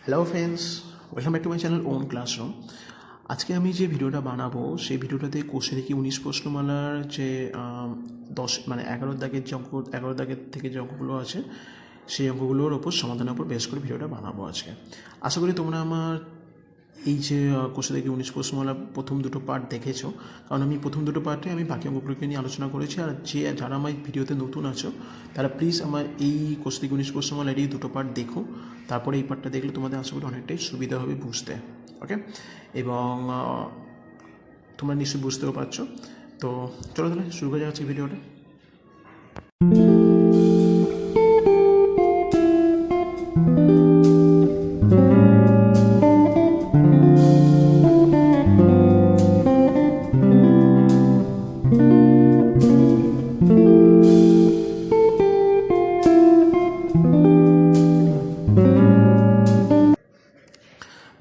Hello friends, welcome back to my channel own classroom. আজকে আমি যে ভিডিওটা বানাবো সেই ভিডিওটাতে কোষে দেখি 19 প্রশ্নমালার যে 11 দাগের থেকে যে অঙ্কগুলো আছে সেই অঙ্কগুলোর ওপর সমাধানের উপর বেশ করে ভিডিওটা বানাবো আজকে। আশা করি তোমরা আমার এই যে কোষে দেখি 19 প্রশ্নমালার প্রথম দুটো পার্ট দেখেছো, কারণ আমি প্রথম দুটো পার্টে আমি বাকি অঙ্কগুলোকে নিয়ে আলোচনা করেছি। আর যারা আমার ভিডিওতে নতুন আছো তারা প্লিজ আমার এই কোষে দেখি 19 প্রশ্নমালার এই দুটো পার্ট দেখো, তারপরে এই পার্টটা দেখলে তোমাদের আশা করি অনেকটাই সুবিধা হবে বুঝতে। ওকে, এবং তোমরা নিশ্চয়ই বুঝতেও পারছো। তো চলো তাহলে শুরু করে যাচ্ছে ভিডিওটা।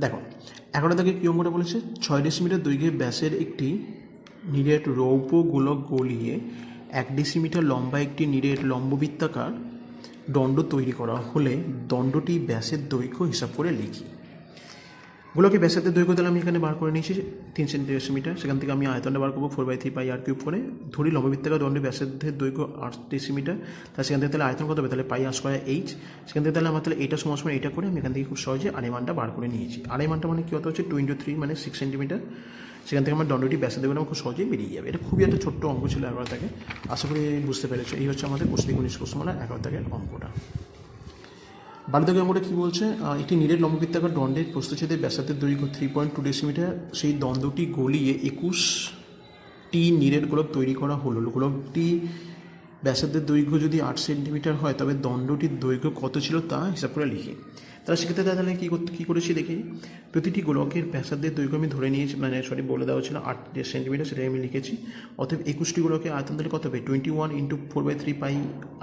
দেখো, 11 দাগে কী অঙ্কটা বলেছে, 6 ডেসিমিটার দৈর্ঘ্যে ব্যাসের একটি নিরেট রৌপ্য গোলক গলিয়ে 1 ডেসিমিটার লম্বা একটি নিরেট লম্ববৃত্তাকার দণ্ড তৈরি করা হলে দণ্ডটি ব্যাসের দৈর্ঘ্য হিসাব করে লিখি। গোলকে ব্যাসার্ধের দৈর্ঘ্য তাহলে আমি এখানে বার করে নিয়েছি 3 সেন্টিমিটার, সেখান থেকে আমি আয়তনটা বার করবো 4/3 পাই r কিউব করে। ধরি লম্ববৃত্তাকার দণ্ডের ব্যাসার্ধের দৈর্ঘ্য 8 ডেসিমিটার, তাহলে সেখান থেকে তাহলে আয়তন কত হবে, তাহলে পাই r স্কয়ার h। সেখান থেকে তাহলে আমার তাহলে এটা সমান এটা করে আমি এখান থেকে খুব সহজে আড়াই মানটা বার করে নিয়েছি। আড়াই মানটা মানে কী হতে হচ্ছে 2 × 3 মানে 6 সেন্টিমিটার। সেখান থেকে আমার দণ্ডটি ব্যাসার্ধ আমার খুব সহজেই বেরিয়ে যাবে। এটা খুবই একটা ছোট্ট অঙ্ক ছিল 11 দাগে, আশা করি বুঝতে পেরেছো। এই হচ্ছে আমাদের কোষে দেখি 19 প্রশ্নমালা 11 দাগের অঙ্কটা। 12 দাগের অঙ্কটা কী বলছে, একটি নিরেট লম্ববৃত্তাকার দণ্ডের প্রস্থচ্ছেদের ব্যাসার্ধের দৈর্ঘ্য 3.2 ডেসিমিটার, সেই দণ্ডটি গলিয়ে 21টি নিরেট গোলক তৈরি করা হলো। গোলকটি ব্যাসার্ধের দৈর্ঘ্য যদি 8 সেন্টিমিটার হয় তবে দণ্ডটির দৈর্ঘ্য কত ছিল তা হিসাব করে লিখি। তাহলে সেক্ষেত্রে তাহলে কী করেছি দেখি, প্রতিটি গোলকের ব্যাসার্ধের দৈর্ঘ্য আমি ধরে নিয়েছি, বলে দেওয়া ছিল 8 সেন্টিমিটার, সেটাই আমি লিখেছি। অতএব 21টি গোলকের আয়তন তাহলে কত হবে, 21 × 4/3 পাই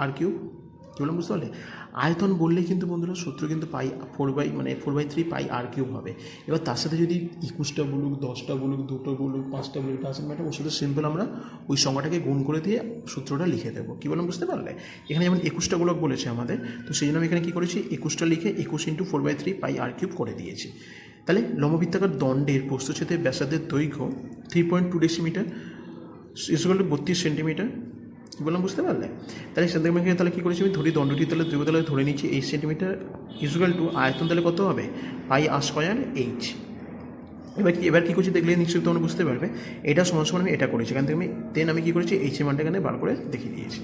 r কিউব। কী বললাম বুঝতে পারলে? আয়তন বললে কিন্তু বন্ধুরা সূত্র কিন্তু পাই 4/3 পাই r কিউব হবে। এবার তার সাথে যদি 21টা বলুক, 10টা বলুক, 2টো বলুক, 5টা বলুক, ডাজেন্ট ম্যাটার, ওর সাথে সিম্পল আমরা ওই সংখ্যাটাকে গুণ করে দিয়ে সূত্রটা লিখে দেবো। কী বললাম বুঝতে পারলে? এখানে যেমন 21টা গোলক বলেছে আমাদের, তো সেই জন্য আমি এখানে কী করেছি, 21টা লিখে 21 × 4/3 পাই r কিউব করে দিয়েছি। তাহলে লম্ববৃত্তাকার দণ্ডের প্রস্থচ্ছেদের ব্যাসার্ধের দৈর্ঘ্য 3.2 ডেসিমিটার ইকুয়াল টু 32 সেন্টিমিটার। বললাম বুঝতে পারলে? তাহলে সেখান থেকে তাহলে কী করেছি, আমি ধরি দণ্ডটি তাহলে দৈর্ঘ্য তাহলে ধরে নিচ্ছি 8 সেন্টিমিটার ইকুয়াল টু আয়তন তাহলে কত হবে, পাই r স্কয়ার h। এবার কী করছি দেখলে নিশ্চয়ই তোমরা বুঝতে পারবে। এটা সমান আমি এটা করেছি, এখান থেকে আমি কী করেছি, এইচ এর মানটা এখানে বার করে দেখিয়ে দিয়েছি।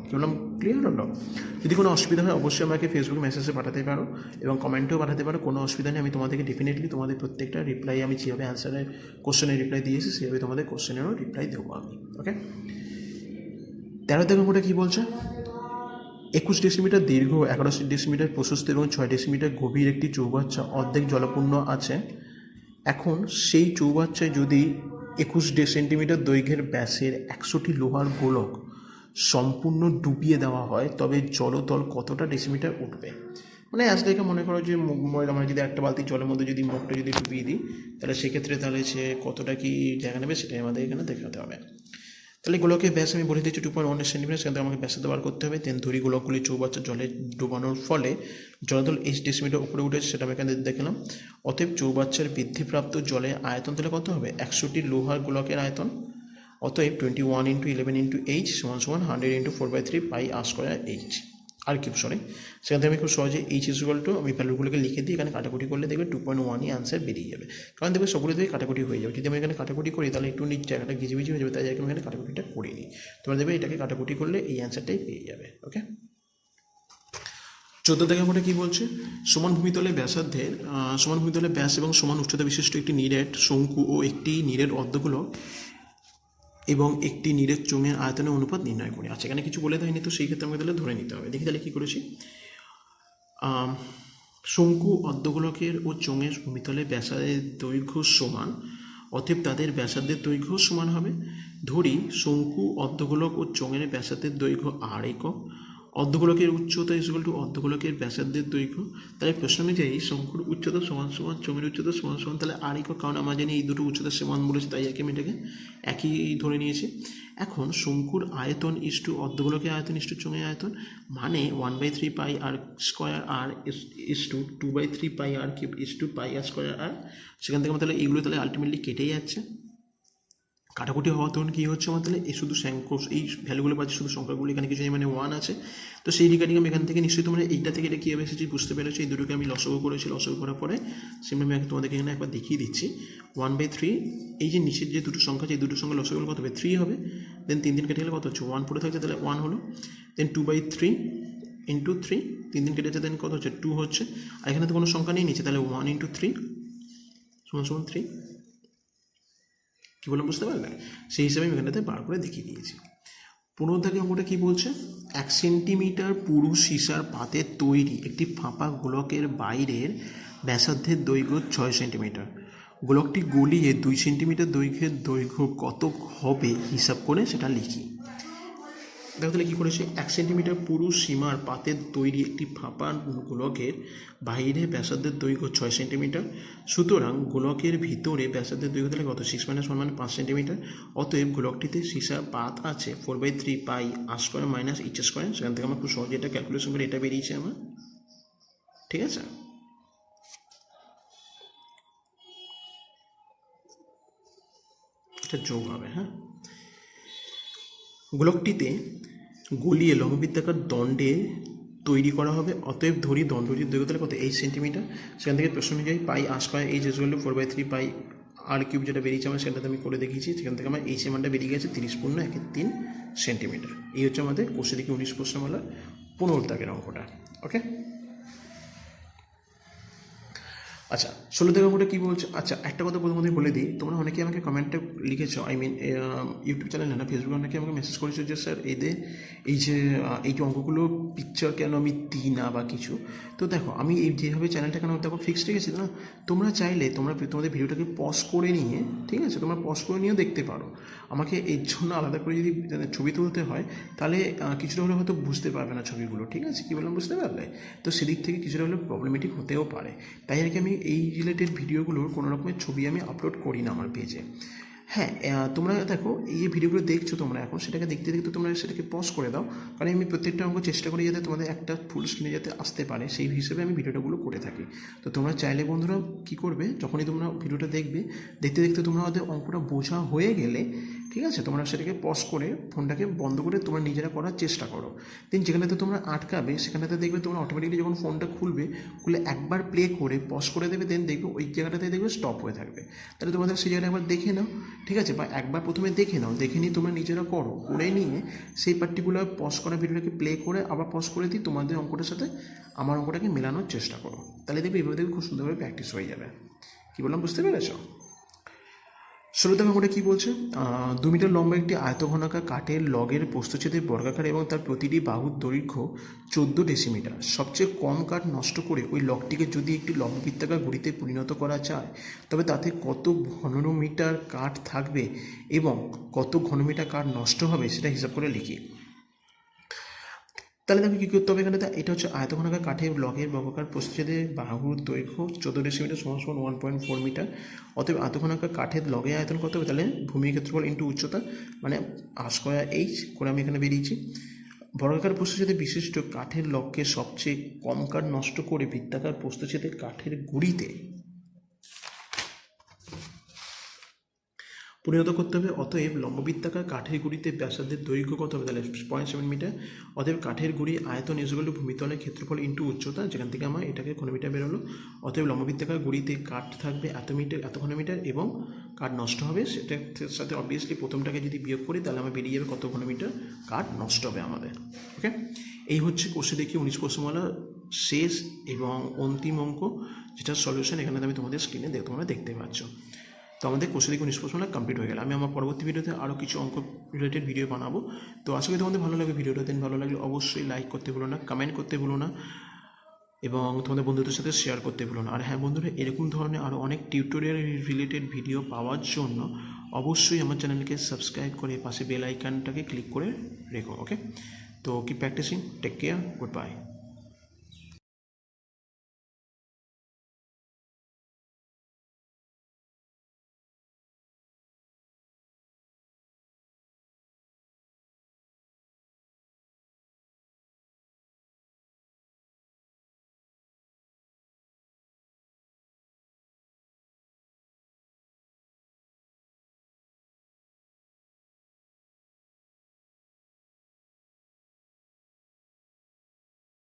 কী বললাম, ক্লিয়ার হলো? যদি কোনো অসুবিধা হয় অবশ্যই আমাকে ফেসবুকে মেসেজে পাঠাতে পারো এবং কমেন্টেও পাঠাতে পারো, কোনো অসুবিধা নেই। আমি তোমাদেরকে ডেফিনেটলি তোমাদের প্রত্যেকটা রিপ্লাই, আমি যেভাবে অ্যান্সারের কোশ্চেনের রিপ্লাই দিয়েছি সেভাবে তোমাদের কোশ্চেনেরও রিপ্লাই দেবো আমি। ওকে, 13 দাগের অঙ্কটা কী বলছে, 21 ডেসিমিটার দীর্ঘ, 11 ডেসিমিটার প্রশস্ত এবং 6 ডেসিমিটার গভীর একটি চৌবাচ্চা অর্ধেক জলপূর্ণ আছে। এখন সেই চৌবাচ্চায় যদি 21 সেন্টিমিটার দৈর্ঘ্যের ব্যাসের 100টি লোহার গোলক সম্পূর্ণ ডুবিয়ে দেওয়া হয় তবে জলতল কতটা ডেসিমিটার উঠবে। মানে রেখে মনে করো যে আমরা যদি একটা বালতি জলের মধ্যে যদি মুখটা যদি ডুবিয়ে দিই তাহলে সেক্ষেত্রে তাহলে সে কতটা কি জায়গা নেবে সেটাই আমাদের এখানে দেখাতে হবে। তাহলে গোলকের ব্যাস আমি বলে দিচ্ছি 2.1 সেন্টিমিটার, সেখান থেকে আমাকে ব্যাসার্ধ বার করতে হবে। দেন ধরি গোলকগুলি চৌবাচ্চা জলে ডুবানোর ফলে জলতল 8 ডেসিমিটার উপরে উঠেছে, সেটা আমি এখানে দেখলাম। অতএব চৌবাচ্চার বৃদ্ধিপ্রাপ্ত জলের আয়তন তাহলে কত হবে, 100টি লোহার গোলকের আয়তন। অতএব 21 × 11 × h = 100 × 4/3 পাই r স্কয়ার h আর কিউব। সেখান থেকে আমি খুব সহজে h ইকুয়াল টু আমি ভ্যালুগুলোকে লিখে দিই, এখানে কাটাকুটি করলে দেখবে 2.1ই আনসার বেরিয়ে যাবে, কারণ দেখবে সবগুলো দিয়ে কাটাকুটি হয়ে যাবে। যদি আমি এখানে কাটাকুটি করি তাহলে একটু নিচ জায়গাটা ঘিজিবিজি হয়ে যাবে, তাই আমি এখানে কাটাকুটিটা করে নিই। তোমরা দেখবে এটাকে কাটাকুটি করলে এই অ্যান্সারটাই পেয়ে যাবে। ওকে, 14 দাগের মধ্যে কী বলছে, সমান ভূমিতলে ব্যাস এবং সমান উচ্চতা বিশিষ্ট একটি নিরেট শঙ্কু ও একটি নিরেট অর্ধগোলক এবং একটি নিরেট চোঙের আয়তনের অনুপাত নির্ণয় করি। আচ্ছা, এখানে কিছু বলে দেয়নি, তো সেই ক্ষেত্রে আমাকে তাহলে ধরে নিতে হবে। দেখি তাহলে কী করেছি, শঙ্কু অর্ধগোলকের ও চোঙের ভূমিতলে ব্যাসার্ধের দৈর্ঘ্য সমান, অতএব তাদের ব্যাসার্ধের দৈর্ঘ্য সমান হবে। ধরি শঙ্কু অর্ধগোলক ও চোঙের ব্যাসার্ধের দৈর্ঘ্য r একক, অর্ধগোলকের উচ্চতা ইকুয়াল টু অর্ধগোলকের ব্যাসার্ধের দৈর্ঘ্য। তাহলে প্রশ্ন অনুযায়ী শঙ্কুর উচ্চতা সমান সমান জমির উচ্চতা সমান সমান, তাহলে আর ইকুয়াল, কারণ আমরা জানি এই দুটো উচ্চতা সমান বলেছে তাই আমি এটাকে একই ধরে নিয়েছি। এখন শঙ্কুর আয়তন ইস্টু অর্ধগোলকের আয়তন ইস্টু চোঙের আয়তন, মানে 1/3 পাই আর স্কোয়ার আর ইস্টু 2/3 পাই আর কিউব ইস্টু পাই আর স্কোয়ার আর। সেখান থেকে আমার তাহলে এইগুলো তাহলে আলটিমেটলি কেটেই যাচ্ছে। কাটাকুটি হওয়া তখন কী হচ্ছে আমার, তাহলে এই শুধু এই ভ্যালুগুলো পাচ্ছি, শুধু সংখ্যাগুলো এখানে কিছু নেই, মানে 1 আছে। তো সেই রিগার্ডিং আমি এখান থেকে নিশ্চয়ই তোমরা এইটা থেকে এটা কীভাবে এসেছি বুঝতে পেরেছি। এই দুটোকে আমি লসগু করেছি, লসগু করার পরে সেমনি আমি তোমাদেরকে এখানে একবার দেখিয়ে দিচ্ছি। 1/3 এই যে নিচের যে দুটো সংখ্যা আছে এই দুটো সংখ্যা লসগুলো কত হবে, 3 হবে। দেন 3 কেটে গেলে কত হচ্ছে, 1 পড়ে থাকছে, তাহলে 1 হলো। দেন 2/3 ইন্টু 3, 3 কেটে যাচ্ছে, দেন কত হচ্ছে 2 হচ্ছে। আর এখানে তো কোনো সংখ্যা নেই নিচে, তাহলে 1 × 3 = 3। কী বললাম বুঝতে পারলে? সেই হিসাবে আমি এখানটাতে বার করে দেখিয়ে দিয়েছি। 15 দাগের অঙ্কটা কী বলছে, 1 সেন্টিমিটার পুরু সীসার পাতের তৈরি একটি ফাঁপা গোলকের বাইরের ব্যাসার্ধের দৈর্ঘ্য 6 সেন্টিমিটার। গোলকটি গলিয়ে 2 সেন্টিমিটার দৈর্ঘ্যের দৈর্ঘ্য কত হবে হিসাব করে সেটা লিখি। দেখো তাহলে কী করেছে, 1 সেন্টিমিটার পুরু সীমার পাতের তৈরি একটি ফাঁপা গোলকের বাইরে ব্যাসার্ধের দৈর্ঘ্য 6 সেন্টিমিটার। সুতরাং গোলকের ভিতরে ব্যাসার্ধের দৈর্ঘ্য তাহলে কত, 6 - 1 মানে 5 সেন্টিমিটার। অতএব গোলকটিতে সীসার পাত আছে 4/3 pi R square minus H square. সেখান থেকে আমার খুব সহজে এটা ক্যালকুলেশন করে এটা বেরিয়েছে আমার, ঠিক আছে। এটা যোগ হবে, হ্যাঁ। গোলকটিতে গলিয়ে লম্ববৃত্তাকার দণ্ডে তৈরি করা হবে। অতএব ধরি দণ্ডটির দৈর্ঘ্য তাহলে কত, 8 সেন্টিমিটার। সেখান থেকে প্রশ্ন অনুযায়ী pi R square H equal to 4/3 pi R cube যেটা বেরিয়েছে আমার সেটাতে আমি করে দেখিয়েছি। সেখান থেকে আমার এইচ মানটা বেরিয়ে গেছে 30.13 সেন্টিমিটার। এই হচ্ছে আমাদের কোষে দেখি 19 প্রশ্নমালার 15 দাগের অঙ্কটা। ওকে, আচ্ছা 16 দাগের অঙ্কটা কী বলছে। আচ্ছা একটা কথা প্রথমে বলে দিই, তোমরা অনেকে আমাকে কমেন্টে লিখেছো, ইউটিউব চ্যানেলে না, ফেসবুকে অনেকে আমাকে মেসেজ করেছো যে স্যার এই যে অঙ্কগুলো পিকচার কেন আমি দিই না বা কিছু। তো দেখো আমি এই যেভাবে চ্যানেলটা কেন দেখো ফিক্সড রেখেছি না, তোমরা চাইলে তোমাদের ভিডিওটাকে পজ করে নিয়ে, ঠিক আছে, তোমরা পজ করে নিয়েও দেখতে পারো। আমাকে এর জন্য আলাদা করে যদি ছবি তুলতে হয় তাহলে কিছুটা হলে হয়তো বুঝতে পারবে না ছবিগুলো, ঠিক আছে, কী বললাম বুঝতে পারলে? তো সেদিক থেকে কিছুটা হলে প্রবলেমেটিক হতেও পারে, তাই আর কি আমি এই রিলেটেড ভিডিওগুলোর কোনো রকমের ছবি আমি আপলোড করি না আমার পেজে। হ্যাঁ, তোমরা দেখো এই ভিডিওগুলো দেখছো তোমরা এখন, সেটাকে দেখতে দেখতে তোমরা সেটাকে পজ করে দাও, কারণ আমি প্রত্যেকটা অঙ্ক চেষ্টা করি যাতে তোমাদের একটা ফুল স্ক্রিনে যাতে আসতে পারে, সেই হিসেবে আমি ভিডিওটাগুলো করে থাকি। তো তোমরা চাইলে বন্ধুরা কী করবে, যখনই তোমরা ভিডিওটা দেখবে, দেখতে দেখতে তোমরা ওদের অঙ্কটা বোঝা হয়ে গেলে, ঠিক আছে, তোমরা সেটাকে পজ করে ফোনটাকে বন্ধ করে তোমরা নিজেরা করার চেষ্টা করো। দেন যেখানেতে তোমরা আটকাবে সেখানেতে দেখবে তোমরা অটোমেটিকলি যখন ফোনটা খুলে একবার প্লে করে পজ করে দেবে, দেন দেখবে ওই জায়গাটাতে দেখবে স্টপ হয়ে থাকবে। তাহলে তোমাদের সেই জায়গাটা একবার দেখে নাও, ঠিক আছে, বা একবার প্রথমে দেখে নাও, দেখে নিয়ে তোমরা নিজেরা করো, করে নিয়ে সেই পার্টিকুলার পজ করা ভিডিওটাকে প্লে করে আবার পজ করে দিই তোমাদের অঙ্কটার সাথে আমার অঙ্কটাকে মেলানোর চেষ্টা করো। তাহলে দেখবে এইভাবে দেখবে খুব সুন্দরভাবে প্র্যাকটিস হয়ে যাবে। কী বললাম বুঝতে পেরেছো? 16 দাগের অঙ্কটা কী বলছে, 2 মিটার লম্বা একটি আয়তঘনাকার কাঠের লগের প্রস্থচ্ছেদের বর্গাকার এবং তার প্রতিটি বাহুর দৈর্ঘ্য 14 ডেসিমিটার। সবচেয়ে কম কাঠ নষ্ট করে ওই লগটিকে যদি একটি লম্ববৃত্তাকার ঘুড়িতে পরিণত করা যায় তবে তাতে কত ঘনমিটার কাঠ থাকবে এবং কত ঘনমিটার কাঠ নষ্ট হবে সেটা হিসাব করে লিখি। তাহলে দেখো কী করতে হবে এখানে, এটা হচ্ছে আয়তঘনাকার কাঠের লগের বর্গাকার প্রস্থচ্ছেদের বাহুর দৈর্ঘ্য 14 ডেসিমিটার = 1.4 মিটার। অতএব আয়তঘনাকার কাঠের লগের আয়তন কত হবে, তাহলে ভূমির ক্ষেত্রফল ইন্টু উচ্চতা মানে আর স্কোয়ার এইচ করে আমি এখানে বেরিয়েছি। বর্গাকার প্রস্থচ্ছেদে বিশিষ্ট কাঠের লগকে সবচেয়ে কম কাঠ নষ্ট করে বৃত্তাকার প্রস্থচ্ছেদের কাঠের গুঁড়িতে পরিণত করতে হবে। অতএব লম্ববৃত্তাকার কাঠের গুঁড়িতে ব্যাসার্ধের দৈর্ঘ্য কত হবে, তাহলে 0.7 মিটার। অতএব কাঠের গুঁড়ি আয়তন ইকুয়াল টু ভূমিতলের ক্ষেত্রফল ইন্টু উচ্চতা, যেখান থেকে আমার এটাকে ঘনমিটার বেরোলো। অতএব লম্ববৃত্তাকার গুঁড়িতে কাঠ থাকবে এত মিটার, এত ঘনমিটার, এবং কাঠ নষ্ট হবে সেটার সাথে অবভিয়াসলি প্রথমটাকে যদি বিয়োগ করি তাহলে আমার বেরিয়ে যাবে কত ঘনমিটার কাঠ নষ্ট হবে আমাদের। ওকে, এই হচ্ছে কোষে দেখি 19 প্রশ্নমালার শেষ এবং অন্তিম অঙ্ক, যেটার সলিউশন এখানে আমি তোমাদের স্ক্রিনে তোমরা দেখতে পাচ্ছ। তো আমাদের কোষে দেখি 19 প্রশ্নমালা কমপ্লিট হয়ে গেল। আমি আমার পরবর্তী ভিডিওতে আরও কিছু অঙ্ক রিলেটেড ভিডিও বানাবো। তো আশা করি তোমাদের ভালো লাগে ভিডিওটা। দেন ভালো লাগলে অবশ্যই লাইক করতে ভুলো না, কমেন্ট করতে ভুলো না, এবং তোমাদের বন্ধুদের সাথে শেয়ার করতে ভুলো না। আর হ্যাঁ বন্ধুরা, এরকম ধরনের আরও অনেক টিউটোরিয়াল রিলেটেড ভিডিও পাওয়ার জন্য অবশ্যই আমার চ্যানেলকে সাবস্ক্রাইব করে পাশে বেল আইকনটাকে ক্লিক করে রেখো। ওকে, তো keep practising, take care, good bye.